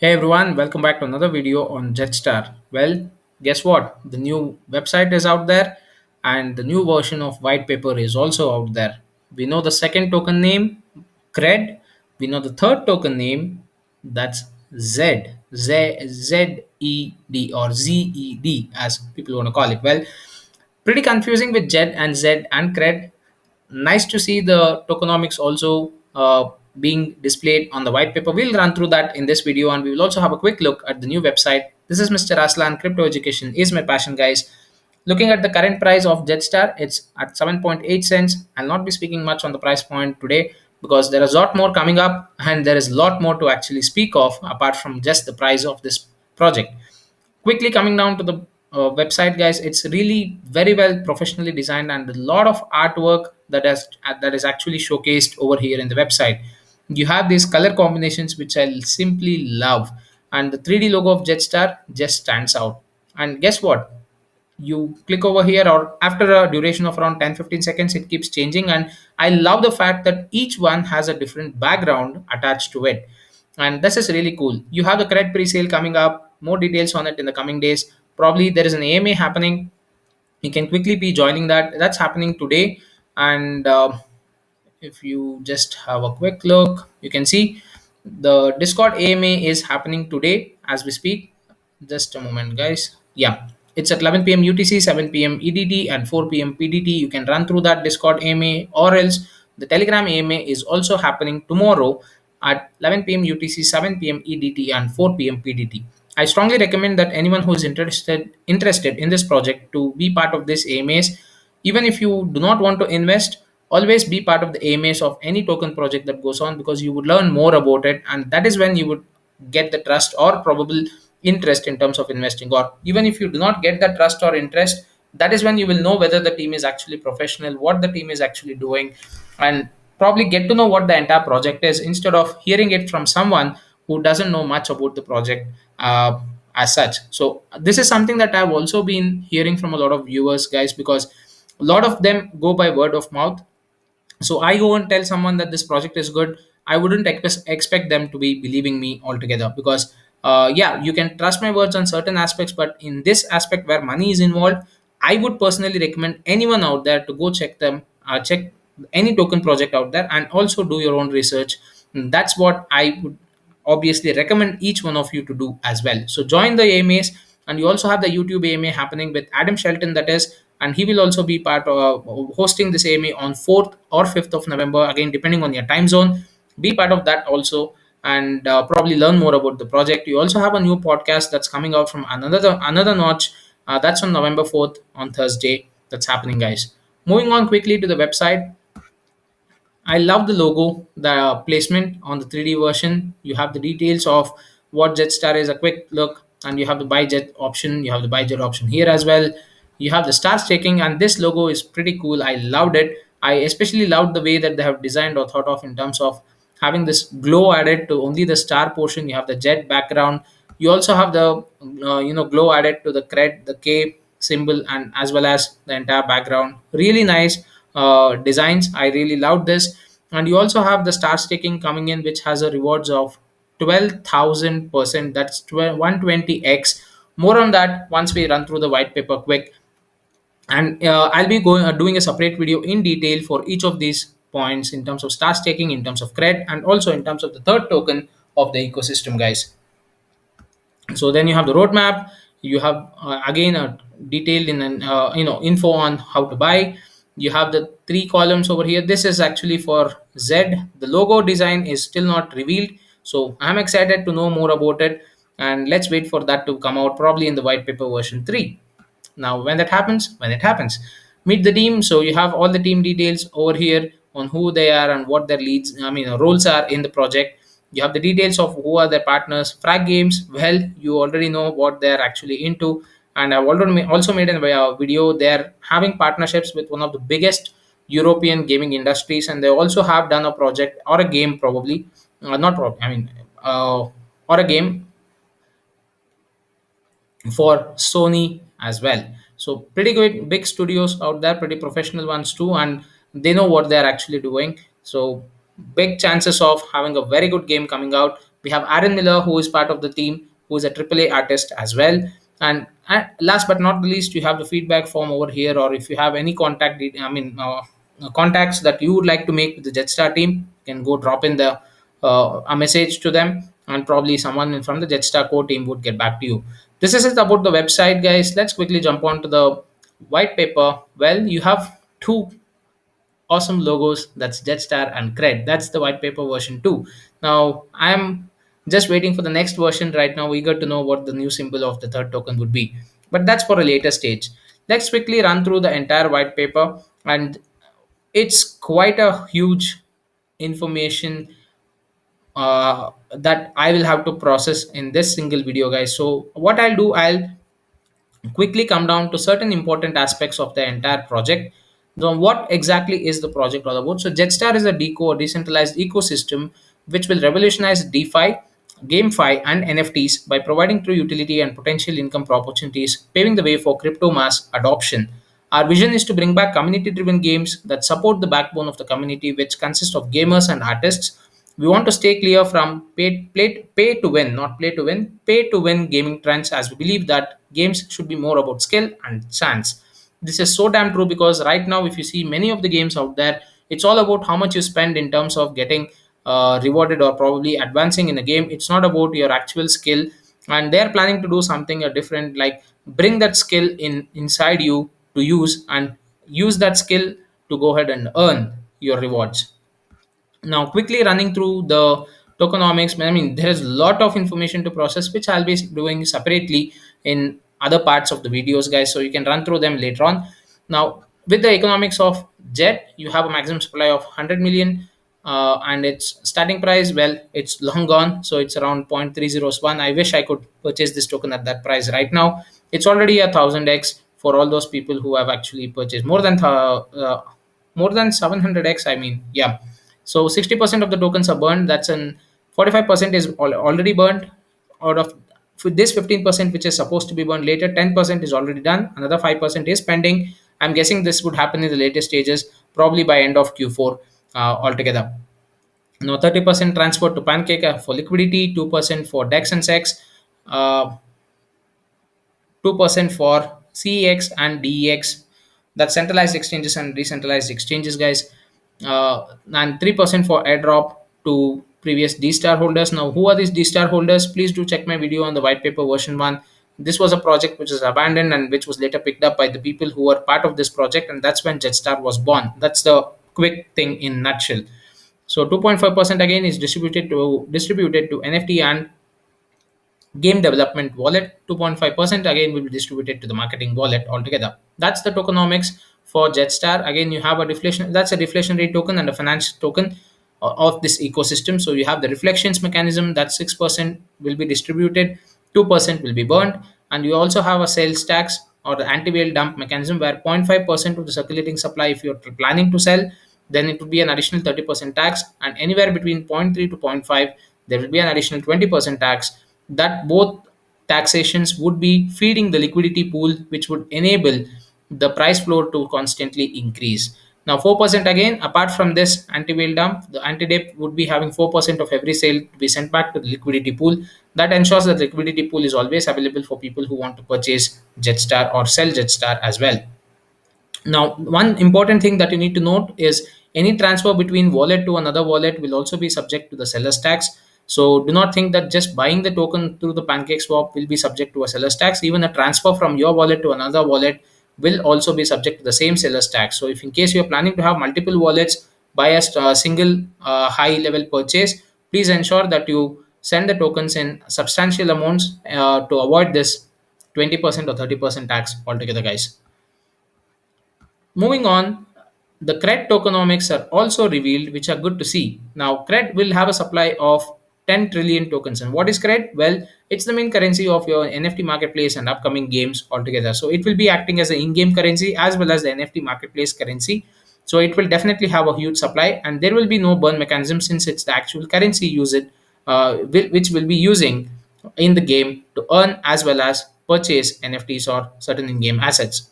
Hey everyone, welcome back to another video on Jedstar. Well, guess what? The new website is out there and the new version of Whitepaper is also out there. We know the second token name, CRED. We know the third token name, that's Z-E-D or ZED as people want to call it. Well, pretty confusing with Jed and Z and Cred. Nice to see the tokenomics also being displayed on the white paper. We'll run through that in this video and we will also have a quick look at the new website. This is Mr. Aslan. Crypto education is my passion, guys. Looking at the current price of Jetstar, it's at 7.8 cents. I'll not be speaking much on the price point today because there is a lot more coming up and there is a lot more to actually speak of apart from just the price of this project. Quickly coming down to the website, guys, it's really very well professionally designed and a lot of artwork that is actually showcased over here in the website. You have these color combinations which I simply love, and the 3D logo of Jetstar just stands out. And guess what, you click over here or after a duration of around 10-15 seconds it keeps changing, and I love the fact that each one has a different background attached to it, and this is really cool. You have the credit pre-sale coming up, more details on it in the coming days. Probably there is an AMA happening, you can quickly be joining that's happening today. And if you just have a quick look, you can see the Discord AMA is happening today as we speak. Just a moment, guys. Yeah, it's at 11 p.m. UTC, 7 p.m. EDT, and 4 p.m. PDT. You can run through that Discord AMA, or else the Telegram AMA is also happening tomorrow at 11 p.m. UTC, 7 p.m. EDT, and 4 p.m. PDT. I strongly recommend that anyone who is interested in this project to be part of this AMAs. Even if you do not want to invest, always be part of the AMAs of any token project that goes on, because you would learn more about it, and that is when you would get the trust or probable interest in terms of investing. Or even if you do not get that trust or interest, that is when you will know whether the team is actually professional, what the team is actually doing, and probably get to know what the entire project is instead of hearing it from someone who doesn't know much about the project as such. So this is something that I've also been hearing from a lot of viewers, guys, because a lot of them go by word of mouth. So I go and tell someone that this project is good, I wouldn't expect them to be believing me altogether, because yeah, you can trust my words on certain aspects, but in this aspect where money is involved, I would personally recommend anyone out there to go check any token project out there and also do your own research. That's what I would obviously recommend each one of you to do as well. So join the AMAs, and you also have the YouTube AMA happening with Adam Shelton, that is, and he will also be part of hosting this AMA on 4th or 5th of November, again depending on your time zone. Be part of that also, and probably learn more about the project. You also have a new podcast that's coming out from another notch. That's on November 4th on Thursday. That's happening, guys. Moving on quickly to the website, I love the logo, the placement on the 3D version. You have the details of what Jetstar is, a quick look, and you have the buy jet option. You have the buy jet option here as well. You have the star staking, and this logo is pretty cool. I loved it. I especially loved the way that they have designed or thought of in terms of having this glow added to only the star portion. You have the jet background. You also have the glow added to the cred, the K symbol, and as well as the entire background. Really nice designs. I really loved this. And you also have the star staking coming in, which has a rewards of 12,000%. That's 120x. More on that once we run through the white paper quick. And I'll be going doing a separate video in detail for each of these points in terms of star staking, in terms of cred, and also in terms of the third token of the ecosystem, guys. So then you have the roadmap. You have again a detailed in an info on how to buy. You have the three columns over here. This is actually for Z. The logo design is still not revealed, so I'm excited to know more about it, and let's wait for that to come out probably in the white paper version 3. Now when that happens, when it happens, meet the team. So you have all the team details over here on who they are and what their roles are in the project. You have the details of who are their partners. Frag Games, well, you already know what they're actually into, and I've already also made a video. They're having partnerships with one of the biggest European gaming industries, and they also have done a project or a game, probably not probably, or a game for Sony as well. So pretty good big studios out there, pretty professional ones too, and they know what they're actually doing. So big chances of having a very good game coming out. We have Aaron Miller, who is part of the team, who is a AAA artist as well. And last but not the least, you have the feedback form over here, or if you have any contacts that you would like to make with the Jetstar team, you can go drop in the a message to them, and probably someone from the Jetstar core team would get back to you. This is it about the website, guys. Let's quickly jump on to the white paper. Well, you have two awesome logos, that's Jetstar and Cred. That's the white paper version 2. Now I'm just waiting for the next version right now, eager to know what the new symbol of the third token would be. But that's for a later stage. Let's quickly run through the entire white paper, and it's quite a huge information that I will have to process in this single video, guys. So what I'll do, I'll quickly come down to certain important aspects of the entire project. Now, what exactly is the project all about? So, Jetstar is a decentralized ecosystem which will revolutionize DeFi, GameFi, and NFTs by providing true utility and potential income opportunities, paving the way for crypto mass adoption. Our vision is to bring back community driven games that support the backbone of the community, which consists of gamers and artists. We want to stay clear from pay to win, not play to win, pay to win gaming trends, as we believe that games should be more about skill and chance. This is so damn true because right now, if you see many of the games out there, it's all about how much you spend in terms of getting rewarded or probably advancing in a game. It's not about your actual skill, and they're planning to do something different, like bring that skill in inside you to use, and use that skill to go ahead and earn your rewards. Now quickly running through the tokenomics, I mean there's a lot of information to process, which I'll be doing separately in other parts of the videos, guys, so you can run through them later on. Now with the economics of Jet, you have a maximum supply of 100 million, and its starting price, well, it's long gone, so it's around 0.301. I wish I could purchase this token at that price right now. It's already 1000x for all those people who have actually purchased more than 700x, I mean, yeah. So 60% of the tokens are burned. That's an 45% is already burned. Out of for this 15%, which is supposed to be burned later, 10% is already done. Another 5% is pending. I'm guessing this would happen in the later stages, probably by end of Q4 altogether. Now 30% transferred to Pancake for liquidity, 2% for DEX and SEX, uh, 2% for CEX and DEX, that's centralized exchanges and decentralized exchanges, guys, and 3% for airdrop to previous D-Star holders. Now, who are these D-Star holders? Please do check my video on the white paper version 1. This was a project which was abandoned and which was later picked up by the people who were part of this project, and that's when Jetstar was born. That's the quick thing in nutshell. So 2.5% again is distributed to NFT and game development wallet. 2.5% again will be distributed to the marketing wallet altogether. That's the tokenomics for Jetstar. Again, you have a deflation, that's a deflationary token and a finance token of this ecosystem. So you have the reflections mechanism, that 6% will be distributed, 2% will be burned, and you also have a sales tax or the anti-whale dump mechanism where 0.5% of the circulating supply, if you're planning to sell, then it would be an additional 30% tax, and anywhere between zero point 0.3 to zero point 0.5 there will be an additional 20% tax. That both taxations would be feeding the liquidity pool, which would enable the price floor to constantly increase. Now 4% again, apart from this anti-whale dump, the anti-dip would be having 4% of every sale to be sent back to the liquidity pool. That ensures that the liquidity pool is always available for people who want to purchase Jetstar or sell Jetstar as well. Now, one important thing that you need to note is any transfer between wallet to another wallet will also be subject to the seller's tax. So do not think that just buying the token through the pancake swap will be subject to a seller's tax. Even a transfer from your wallet to another wallet will also be subject to the same seller's tax. So if in case you're planning to have multiple wallets, buy a single high level purchase, please ensure that you send the tokens in substantial amounts to avoid this 20% or 30% tax altogether, guys. Moving on, the CRED tokenomics are also revealed, which are good to see. Now, CRED will have a supply of 10 trillion tokens. And what is CRED? Well, it's the main currency of your NFT marketplace and upcoming games altogether. So it will be acting as an in-game currency as well as the NFT marketplace currency. So it will definitely have a huge supply, and there will be no burn mechanism since it's the actual currency which will be using in the game to earn as well as purchase NFTs or certain in-game assets.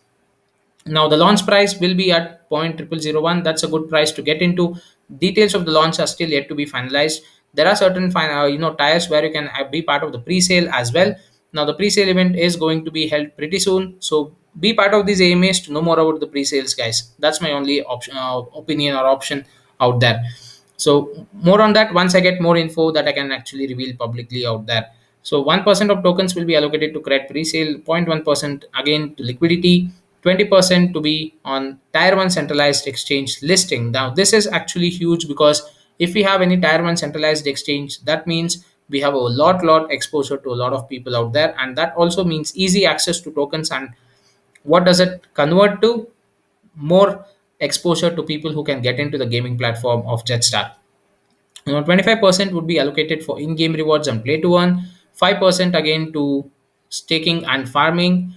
Now the launch price will be at 0.0001. That's a good price to get into. Details of the launch are still yet to be finalized. There are certain tires where you can be part of the pre-sale as well. Now the pre-sale event is going to be held pretty soon, so be part of these AMAs to know more about the pre-sales, guys. That's my only option, opinion or option out there. So more on that once I get more info that I can actually reveal publicly out there. So 1% of tokens will be allocated to create pre-sale, 0.1% again to liquidity, 20% to be on tier 1 centralized exchange listing. Now this is actually huge, because if we have any tier 1 centralized exchange, that means we have a lot exposure to a lot of people out there, and that also means easy access to tokens. And what does it convert to? More exposure to people who can get into the gaming platform of Jetstar. 25% would be allocated for in-game rewards and play to earn, 5% again to staking and farming,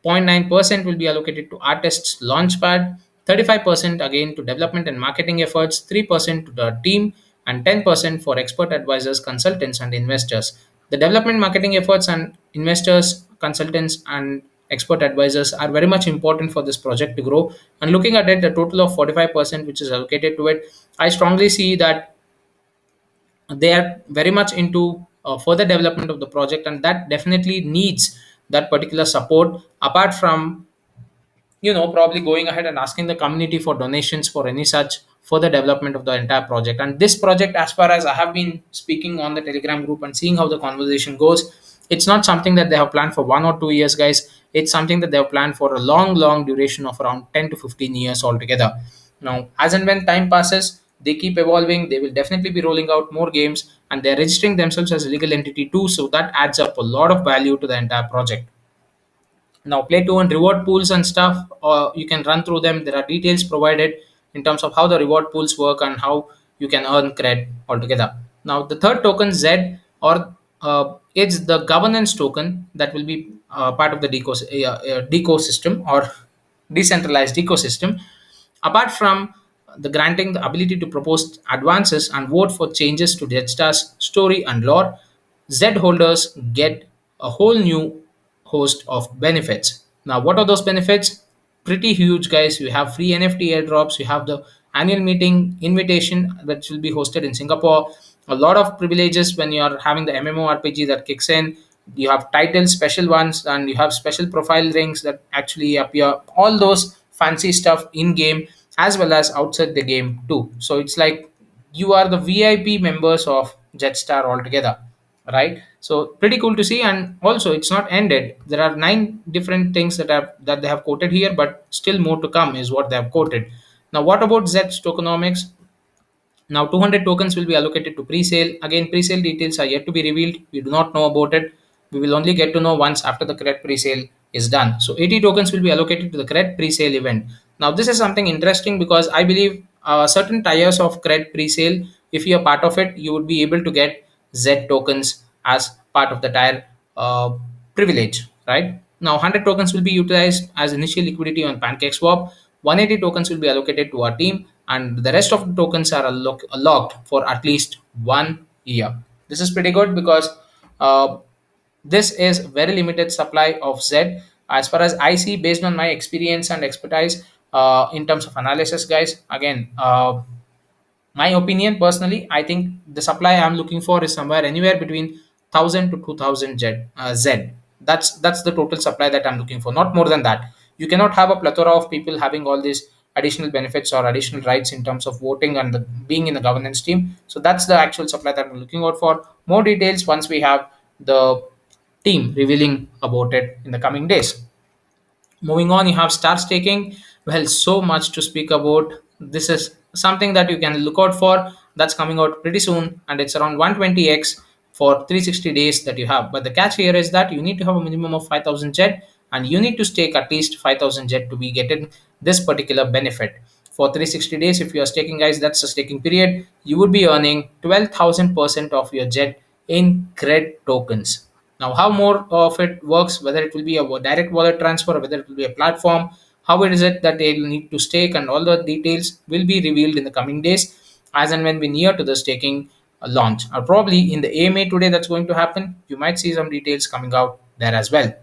0.9% will be allocated to artists launchpad, 35% again to development and marketing efforts, 3% to the team, and 10% for expert advisors, consultants, and investors. The development, marketing efforts, and investors, consultants, and expert advisors are very much important for this project to grow. And looking at it, the total of 45% which is allocated to it, I strongly see that they are very much into further development of the project, and that definitely needs that particular support, apart from probably going ahead and asking the community for donations for any such further development of the entire project. And this project, as far as I have been speaking on the Telegram group and seeing how the conversation goes, it's not something that they have planned for 1 or 2 years, guys. It's something that they have planned for a long duration of around 10 to 15 years altogether. Now, as and when time passes, they keep evolving. They will definitely be rolling out more games, and they're registering themselves as a legal entity too, so that adds up a lot of value to the entire project. Now play to earn reward pools and stuff, you can run through them. There are details provided in terms of how the reward pools work and how you can earn cred altogether. Now the third token, Z, or it's the governance token that will be part of the deco system, or decentralized ecosystem. Apart from the granting the ability to propose advances and vote for changes to Jedstar's story and lore, Z holders get a whole new host of benefits. Now, what are those benefits? Pretty huge, guys. You have free NFT airdrops, you have the annual meeting invitation that will be hosted in Singapore, a lot of privileges when you are having the MMORPG that kicks in. You have titles, special ones, and you have special profile rings that actually appear. All those fancy stuff in game as well as outside the game too. So it's like you are the VIP members of Jetstar altogether, right? So pretty cool to see. And also it's not ended. There are 9 different things that they have quoted here, but still more to come is what they have quoted. Now what about Z's tokenomics? Now 200 tokens will be allocated to pre-sale. Again, pre-sale details are yet to be revealed. We do not know about it. We will only get to know once after the correct pre-sale is done. So 80 tokens will be allocated to the correct pre-sale event. Now this is something interesting, because I believe certain tiers of cred pre-sale, if you are part of it, you would be able to get Z tokens as part of the tier privilege, right? Now 100 tokens will be utilized as initial liquidity on PancakeSwap. 180 tokens will be allocated to our team, and the rest of the tokens are locked for at least 1 year. This is pretty good, because uh, this is very limited supply of Z. As far as I see, based on my experience and expertise in terms of analysis, guys, again, my opinion personally, I think the supply I'm looking for is somewhere anywhere between 1000 to 2000 Z. That's the total supply that I'm looking for, not more than that. You cannot have a plethora of people having all these additional benefits or additional rights in terms of voting and being in the governance team. So that's the actual supply that I'm looking out for. More details once we have the team revealing about it in the coming days. Moving on, you have star staking. Well, so much to speak about. This is something that you can look out for. That's coming out pretty soon, and it's around 120x for 360 days that you have. But the catch here is that you need to have a minimum of 5000 jet, and you need to stake at least 5000 jet to be getting this particular benefit. For 360 days, if you are staking, guys, that's a staking period. You would be earning 12,000% of your jet in cred tokens. Now, how more of it works, whether it will be a direct wallet transfer or whether it will be a platform, how it is it that they will need to stake, and all the details will be revealed in the coming days as and when we near to the staking launch. Or probably in the AMA today that's going to happen, you might see some details coming out there as well.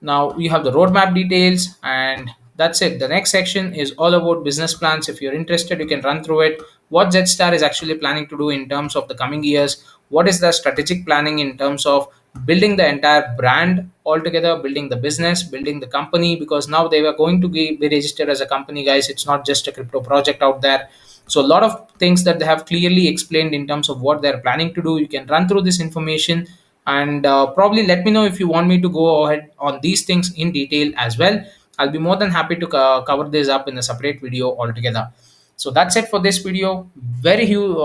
Now you have the roadmap details, and that's it. The next section is all about business plans. If you're interested, you can run through it. what Jetstar is actually planning to do in terms of the coming years, what is the strategic planning in terms of building the entire brand altogether, building the business, building the company, because now they were going to be registered as a company, guys. It's not just a crypto project out there. So a lot of things that they have clearly explained in terms of what they're planning to do. You can run through this information, and probably let me know if you want me to go ahead on these things in detail as well. I'll be more than happy to cover this up in a separate video altogether. So that's it for this video. Very huge,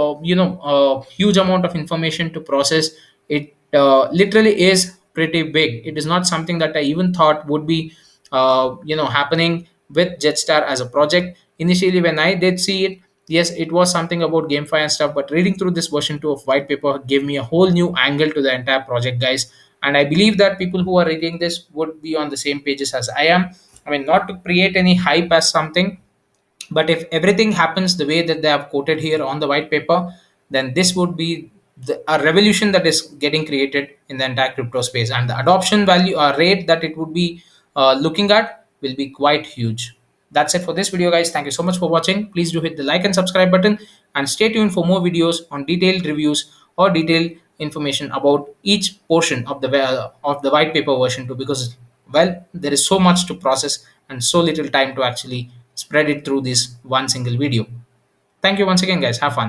huge amount of information to process. It literally is pretty big. It is not something that I even thought would be happening with Jetstar as a project. Initially when I did see it, yes, it was something about GameFi and stuff, but reading through this version 2 of white paper gave me a whole new angle to the entire project, guys. And I believe that people who are reading this would be on the same pages as I am. I mean, not to create any hype as something, but if everything happens the way that they have quoted here on the white paper, then this would be a revolution that is getting created in the entire crypto space, and the adoption value or rate that it would be looking at will be quite huge. That's it for this video, guys. Thank you so much for watching. Please do hit the like and subscribe button, and stay tuned for more videos on detailed reviews or detailed information about each portion of the white paper version 2, because well, there is so much to process and so little time to actually spread it through this one single video. Thank you once again, guys. Have fun.